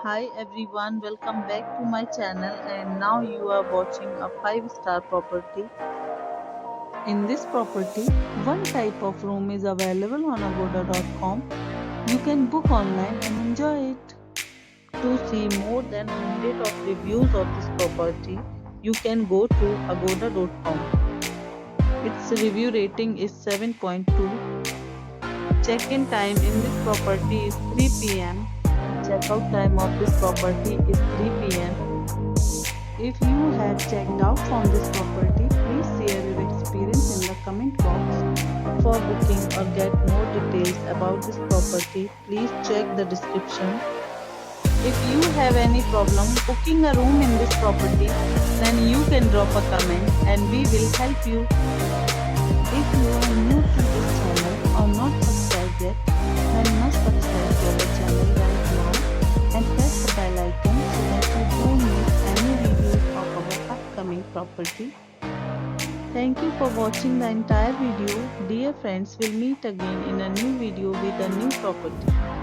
Hi everyone, welcome back to my channel and now you are watching a 5-star property. In this property, one type of room is available on agoda.com. You can book online and enjoy it. To see more than 100 of reviews of this property, you can go to agoda.com. Its review rating is 7.2. Check-in time in this property is 3 p.m. Checkout time of this property is 3 p.m. If you have checked out from this property, please share your experience in the comment box. For booking or get more details about this property, please check the description. If you have any problem booking a room in this property, then you can drop a comment and we will help you. If you are new to this channel or not subscribed yet, then must subscribe to our channel right now and press the bell icon so that you don't miss any videos of our upcoming property. Thank you for watching the entire video. Dear friends, we'll meet again in a new video with a new property.